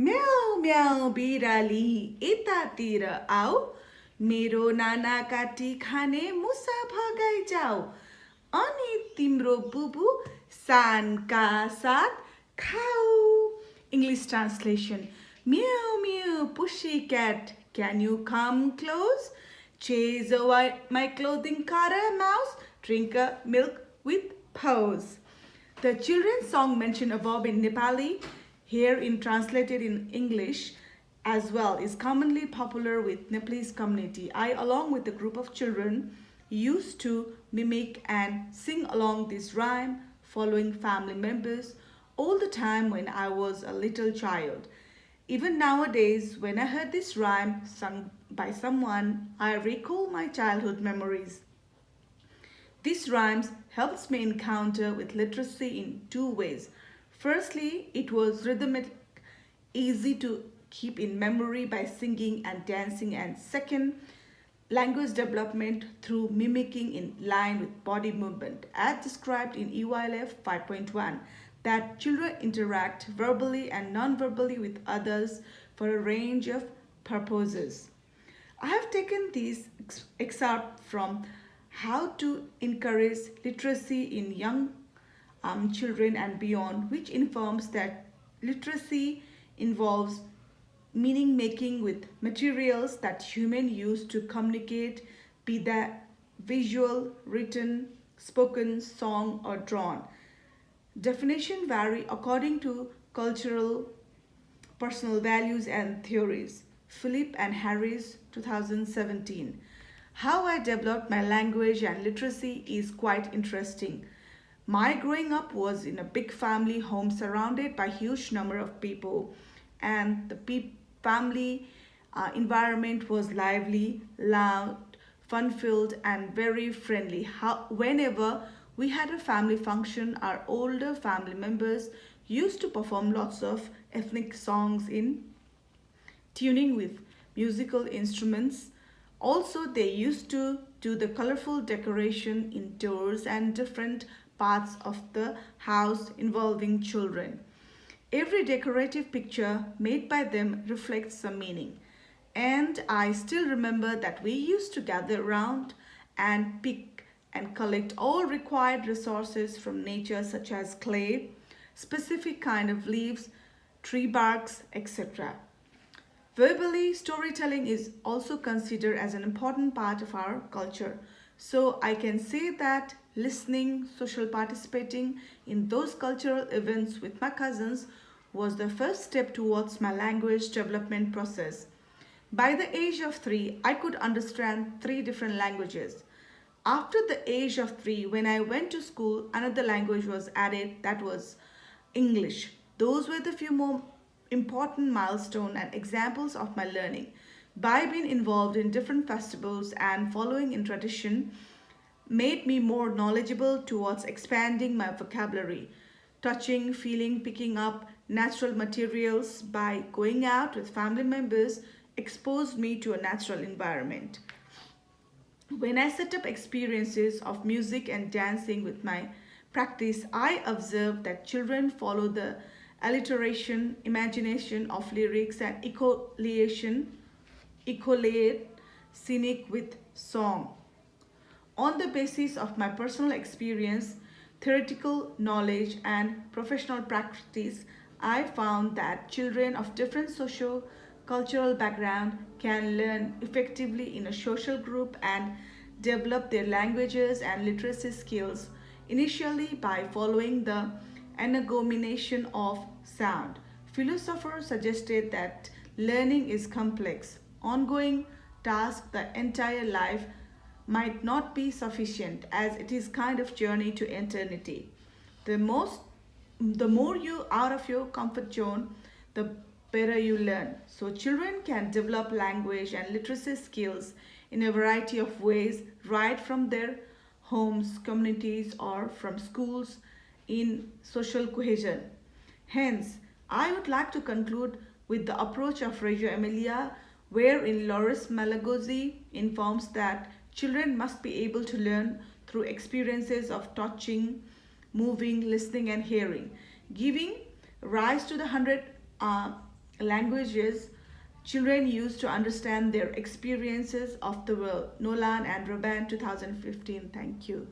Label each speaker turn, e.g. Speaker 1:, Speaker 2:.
Speaker 1: म्याउ म्याउ बिराली यतातिर आऊ मेरो नाना काटी खाने मुसा भगाइ जाऊ अनि तिम्रो बुबु सानका साथ खाऊ English translation Meow meow pussycat can you come close chase away my clothing cutter mouse drink a milk with paws the children's song mentioned above in Nepali here in translated in English as well is commonly popular with Nepalese community. I along with a group of children used to mimic and sing along this rhyme following family members all the time when I was a little child. Even nowadays when I heard this rhyme sung by someone, I recall my childhood memories. This rhymes helps me encounter with literacy in two ways. Firstly, it was rhythmic, easy to keep in memory by singing and dancing, and second, language development through mimicking in line with body movement, as described in EYLF 5.1, that children interact verbally and non-verbally with others for a range of purposes. I have taken these excerpt from how to encourage literacy in young children and beyond, which informs that literacy involves meaning making with materials that humans use to communicate, be that visual, written, spoken, song, or drawn. Definition vary according to cultural, personal values and theories. Philip and Harris, 2017. How I developed my language and literacy is quite interesting. My growing up was in a big family home surrounded by a huge number of people, and the family environment was lively, loud, fun-filled, and very friendly. Whenever we had a family function, our older family members used to perform lots of ethnic songs in tuning with musical instruments. Also, they used to do the colorful decoration indoors and different parts of the house involving children. Every decorative picture made by them reflects some meaning. And I still remember that we used to gather around and pick and collect all required resources from nature such as clay, specific kind of leaves, tree barks, etc. Verbally, storytelling is also considered as an important part of our culture. So I can say that listening, social participating in those cultural events with my cousins was the first step towards my language development process. By the age of 3, I could understand 3 different languages. After the age of 3, when I went to school, another language was added, that was English. Those were the few more important milestones and examples of my learning. By being involved in different festivals and following in tradition made me more knowledgeable towards expanding my vocabulary. Touching, feeling, picking up natural materials by going out with family members exposed me to a natural environment. When I set up experiences of music and dancing with my practice, I observed that children follow the alliteration, imagination of lyrics and equate scenic with song. On the basis of my personal experience, theoretical knowledge and professional practice, I found that children of different socio-cultural background can learn effectively in a social group and develop their languages and literacy skills initially by following the anagomination of sound. Philosophers suggested that learning is complex, ongoing task the entire life might not be sufficient as it is kind of journey to eternity. The most the more you out of your comfort zone, the better you learn. So children can develop language and literacy skills in a variety of ways right from their homes, communities or from schools in social cohesion. Hence, I would like to conclude with the approach of Reggio Emilia, wherein Loris Malaguzzi informs that children must be able to learn through experiences of touching, moving, listening, and hearing, giving rise to the 100 languages children use to understand their experiences of the world. Nolan and Roban, 2015. Thank you.